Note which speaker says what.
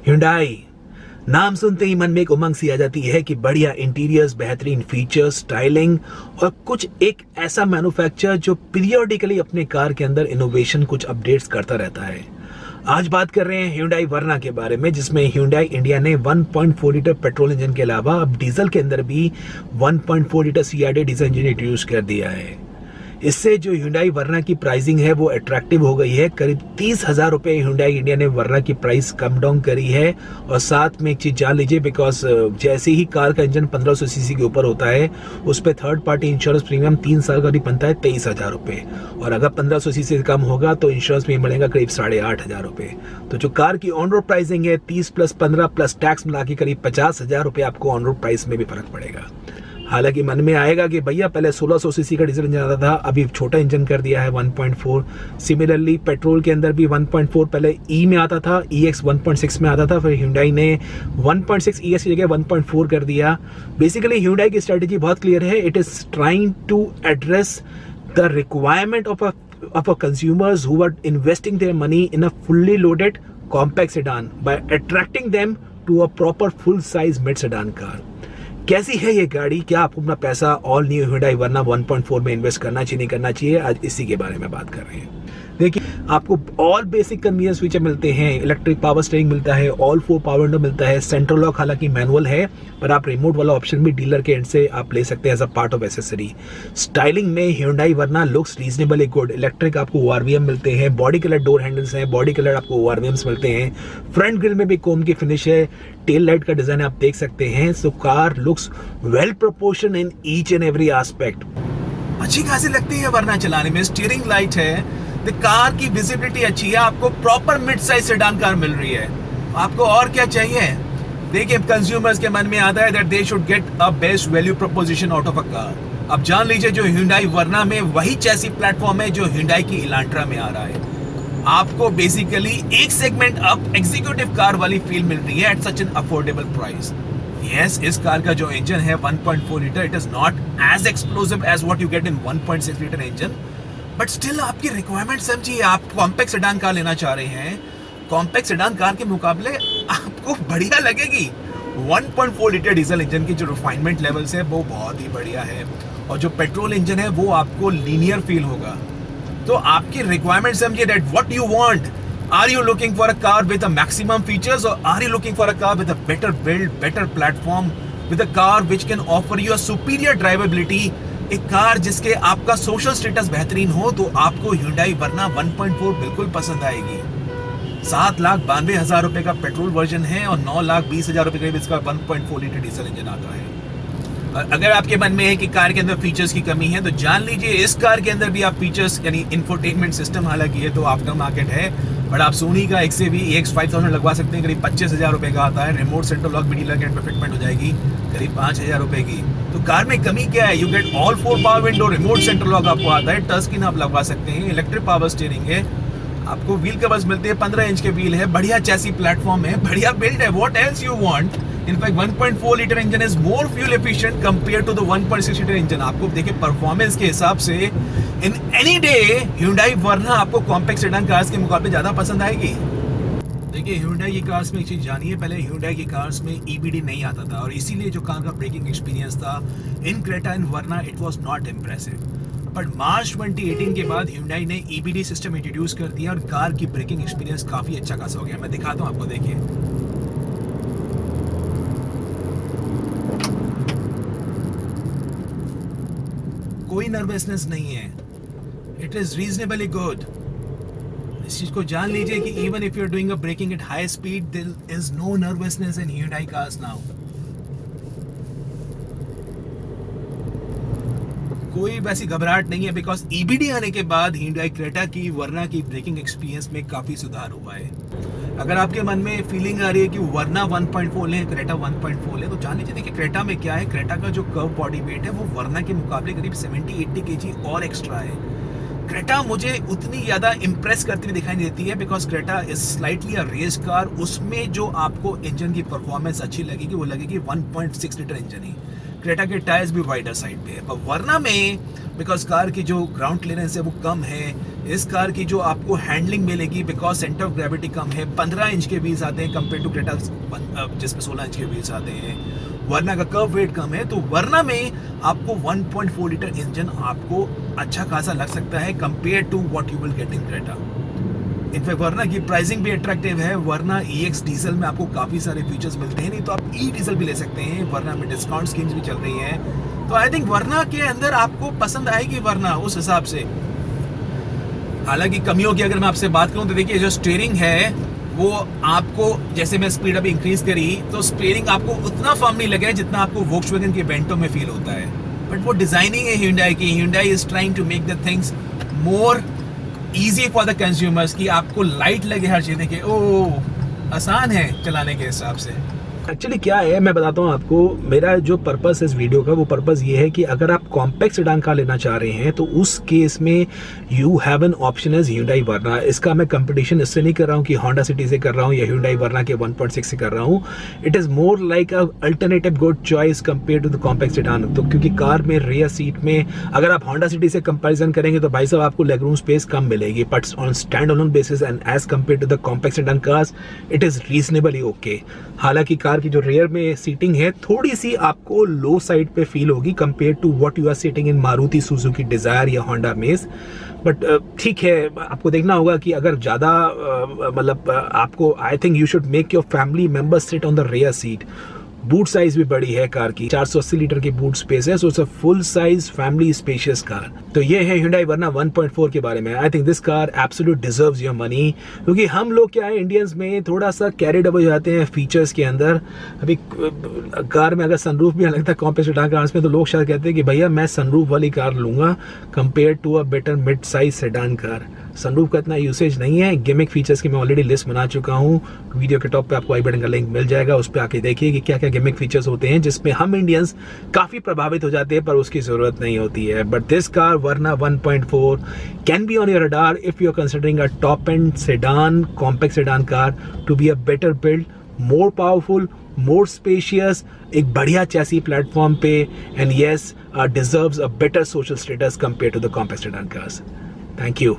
Speaker 1: Hyundai, नाम सुनते ही मन में एक उमंग सी आ जाती है कि बढ़िया इंटीरियर्स, बेहतरीन फीचर्स, स्टाइलिंग और कुछ एक ऐसा मैन्युफैक्चरर जो पीरियोडिकली अपने कार के अंदर इनोवेशन, कुछ अपडेट्स करता रहता है। आज बात कर रहे हैं Hyundai वर्ना के बारे में, जिसमें Hyundai इंडिया ने 1.4 लीटर पेट्रोल इंजन के अलावा अब डीजल के अंदर भी 1.4 litre CRD diesel engine introduce कर दिया है। इससे जो Hyundai वर्ना की प्राइसिंग है वो अट्रैक्टिव हो गई है। करीब 30,000 रुपये Hyundai इंडिया ने वर्ना की प्राइस कम डाउन करी है। और साथ में एक चीज जान लीजिए, बिकॉज जैसे ही कार का इंजन 1500 सीसी के ऊपर होता है उस पर थर्ड पार्टी इंश्योरेंस प्रीमियम 3 साल का बनता है 23,000 रुपये। और अगर 1500 सीसी से कम होगा तो इंश्योरेंस प्रीमियम बढ़ेगा करीब 8,500 रुपये। तो जो कार की ऑन रोड प्राइसिंग है 30 प्लस 15 प्लस टैक्स मिला के करीब 50,000 रुपये आपको ऑन रोड प्राइस में भी फर्क पड़ेगा। हालांकि मन में आएगा कि भैया पहले 1600 सीसी का डीजल इंजन आता था, अभी छोटा इंजन कर दिया है 1.4। सिमिलरली पेट्रोल के अंदर भी 1.4 पहले ई में आता था, EX 1.6 में आता था, फिर Hyundai ने 1.6 EX की जगह 1.4 कर दिया। बेसिकली Hyundai की स्ट्रेटेजी बहुत क्लियर है। It is trying to address the requirement of a consumers who are investing their money in a fully loaded compact sedan by attracting them to a proper full size mid sedan car. कैसी है ये गाड़ी? क्या आपको अपना पैसा all new Hyundai वर्ना 1.4 में invest करना चाहिए, नहीं करना चाहिए? आज इसी के बारे में बात कर रहे हैं। देखिए, आपको ऑल बेसिक कन्वीनियंस फीचर मिलते हैं। इलेक्ट्रिक पावर स्टीयरिंग मिलता है, ऑल 4 पावर विंडो मिलता है, सेंट्रल लॉक हालांकि मैनुअल है पर आप रिमोट वाला ऑप्शन भी डीलर के एंड से आप ले सकते हैं as a part of accessory. Styling में Hyundai Verna looks reasonably good. Electric आपको ORVM मिलते हैं, बॉडी कलर डोर हैंडल्स हैं, बॉडी कलर आपको ORVMs मिलते हैं। फ्रंट ग्रिल में भी क्रोम की फिनिश है, टेल लाइट का डिजाइन आप देख सकते हैं। So car looks well proportion in each and every aspect. अच्छी खासी लगती है वर्ना चलाने में। स्टीयरिंग लाइट है, कार की विजिबिलिटी अच्छी है, आपको proper mid size sedan car मिल रही है। आपको और क्या चाहिए? देखिए, कंज्यूमर्स के मन में आता है that they should get a best value proposition out of a car. अब जान लीजिए, जो Hyundai वर्ना में वही चैसी प्लेटफॉर्म है जो Hyundai की इलांट्रा में आ रहा है। आपको बेसिकली एक सेगमेंट अप एग्जीक्यूटिव कार वाली फील मिल रही है at such an affordable price. Yes, इस कार का जो इंजन है 1.4 litre, it is not as explosive as what you get in 1.6 litre engine, but still आपकी रिक्वायरमेंट समझिए। आप कॉम्पैक्ट सेडान कार लेना चाह रहे हैं, कॉम्पैक्ट सेडान कार के मुकाबले आपको बढ़िया लगेगी। 1.4 लीटर डीजल इंजन की जो रिफाइनमेंट लेवल्स है वो बहुत ही बढ़िया है, और जो पेट्रोल इंजन है वो आपको लीनियर फील होगा। तो आपकी रिक्वायरमेंट समझिए that what you want. Are you looking for a car with a maximum features, और are you looking for a car with a better build, better platform, with a car which can offer you a superior drivability? एक car जिसके आपका social status बेहतरीन हो तो आपको Hyundai वर्ना 1.4 बिल्कुल पसंद आएगी। 7,92,000 रुपए का पेट्रोल वर्जन है और 9,20,000 रुपए करीब इसका 1.4 लीटर डीजल इंजन आता है। और अगर आपके मन में है कि कार के अंदर फीचर्स की कमी है तो जान लीजिए, इस कार के अंदर भी आप फीचर्स यानी इंफोटेनमेंट सिस्टम, हालांकि ये तो आफ्टर मार्केट है, बट आप सोनी का XA भी EX 5000 लगवा सकते हैं, करीब 25,000 रुपए का आता है। रिमोट सेंट्रल लॉक भी डीलर के एंड पे फिटमेंट हो जाएगी करीब 5,000 रुपए की। तो कार में कमी क्या है? You get all 4 power window, remote central lock आपको आता है, टच स्क्रीन आप लगवा सकते हैं, इलेक्ट्रिक पावर स्टीयरिंग है, आपको व्हील कवर्स मिलते हैं, 15 इंच के व्हील है, बढ़िया चैसी प्लेटफॉर्म है, बढ़िया बिल्ड है। What else you want? In fact, 1.4 litre engine is more fuel efficient compared to the 1.6 litre engine. आपको देखिए परफॉर्मेंस के हिसाब से in any day Hyundai वर्ना आपको कॉम्पैक्ट सेडान कार्स के मुकाबले ज्यादा पसंद आएगी। देखिए, Hyundai की कार्स में एक चीज जानिए, पहले Hyundai की कार्स में EBD नहीं आता था और इसीलिए जो कार का ब्रेकिंग एक्सपीरियंस था in Creta and Verna it was not impressive. But March 2018 के बाद Hyundai ने EBD सिस्टम इंट्रोड्यूस कर दिया और कार की ब्रेकिंग एक्सपीरियंस काफी अच्छा खासा हो गया। मैं दिखाता हूँ आपको, देखिए। कोई नर्वसनेस नहीं है, इट इज रीजनेबली गुड। इस चीज को जान लीजिए कि even if you are doing a braking at high speed, there is no nervousness in Hyundai cars now. कोई वैसी घबराहट नहीं है, बिकॉज EBD आने के बाद Hyundai क्रेटा की वर्ना की ब्रेकिंग एक्सपीरियंस में काफी सुधार हुआ है। अगर आपके मन में फीलिंग आ रही है कि वर्ना 1.4 लें, क्रेटा 1.4 लें, तो जान लीजिए देखिए क्रेटा में क्या है। क्रेटा का जो कर्व बॉडी वेट है वो वर्ना के मुकाबले करीब 70-80 kg और एक्स्ट्रा है। क्रेटा मुझे उतनी ज्यादा इंप्रेस करती हुई दिखाई नहीं देती है, because Creta is slightly a race car. उसमें जो आपको इंजन की परफॉर्मेंस अच्छी लगेगी वो लगेगी 1.6 लीटर इंजन ही। क्रेटा के टायर्स भी वाइडर साइड पे है, पर वर्ना में बिकॉज कार की जो ग्राउंड क्लियरेंस है वो कम है, इस कार की जो आपको हैंडलिंग मिलेगी, बिकॉज सेंटर ऑफ ग्रेविटी कम है, 15 इंच के व्हील्स आते हैं कंपेयर टू क्रेटा जिसमें 16 इंच के व्हील्स आते हैं। वर्ना का कर्व वेट कम है, तो वर्ना में आपको 1.4 लीटर इंजन आपको अच्छा खासा लग सकता है compare to what you will get in Creta. In fact Verna की प्राइसिंग भी अट्रैक्टिव है। वर्ना EX डीजल में आपको काफ़ी सारे फीचर्स मिलते हैं, नहीं तो आप E डीजल भी ले सकते हैं। वर्ना में डिस्काउंट स्कीम्स भी चल रही हैं, तो आई थिंक वर्ना के अंदर आपको पसंद आएगी वर्ना उस हिसाब से। हालांकि कमियों की अगर मैं आपसे बात करूं तो देखिए, जो स्टीयरिंग है वो आपको, जैसे मैं स्पीड अभी इंक्रीज करी तो स्टीयरिंग आपको उतना फर्म नहीं लगा है जितना आपको वोक्सवैगन के वेंटो में फील होता है। बट वो डिजाइनिंग है Hyundai की। Hyundai is trying to make the things more easy for the consumers, कि आपको लाइट लगे हर चीज़ के, ओ आसान है चलाने के हिसाब से। एक्चुअली क्या है, मैं बताता हूँ आपको, मेरा जो पर्पस है इस वीडियो का, वो पर्पस ये है कि अगर आप कॉम्पैक्ट सेडान कार लेना चाह रहे हैं तो उस केस में you have an option as Hyundai Verna. इसका मैं कंपटीशन इससे नहीं कर रहा हूँ कि होंडा सिटी से कर रहा हूँ या Hyundai वर्ना के 1.6 से कर रहा हूँ। It is more like a alternative good choice compare to the compact sedan. तो क्योंकि कार में रियर सीट में अगर आप होंडा सिटी से कंपेरिजन करेंगे तो भाई साहब आपको लेग रूम स्पेस कम मिलेगी, but on stand alone basis and as compare to the compact sedan cars it is reasonably okay. हालांकि कार की जो रियर में सीटिंग है थोड़ी सी आपको लो साइड पे फील होगी compare to what you are sitting in Maruti Suzuki Dzire या होंडा मेज, बट ठीक है, आपको देखना होगा कि अगर ज़्यादा मतलब आपको, I think you should make your family members sit on the rear seat. Boot size भी बड़ी है कार की, 480 लीटर की बूट स्पेस है, so it's a full size family spacious car. तो ये है Hyundai वर्ना 1.4 के बारे में। I think this car absolute deserves your money, क्योंकि हम लोग क्या है इंडियंस में थोड़ा सा कैरिड अवे हो जाते हैं फीचर्स के अंदर। अभी कार में अगर सनरूफ भी लगता है कॉम्पैक्ट सेडान कार्स में, तो लोग शायद कहते हैं कि भैया मैं सनरूफ वाली कार लूंगा compare to a better mid size sedan car. Sunroof का इतना यूसेज नहीं है। गिमिक फीचर्स की मैं ऑलरेडी लिस्ट बना चुका हूँ, वीडियो के टॉप पे आपको आई बटन का लिंक मिल जाएगा, उस पर आके देखिए कि क्या क्या गिमिक फीचर्स होते हैं जिसमें हम इंडियंस काफी प्रभावित हो जाते हैं, पर उसकी जरूरत नहीं होती है। But this car Verna 1.4 can be on your radar if you are considering a top end sedan compact sedan car to be a better build, more powerful, more spacious, एक बढ़िया चैसी प्लेटफॉर्म पे, and yes deserves a better social status compare to the compact sedan cars. Thank you.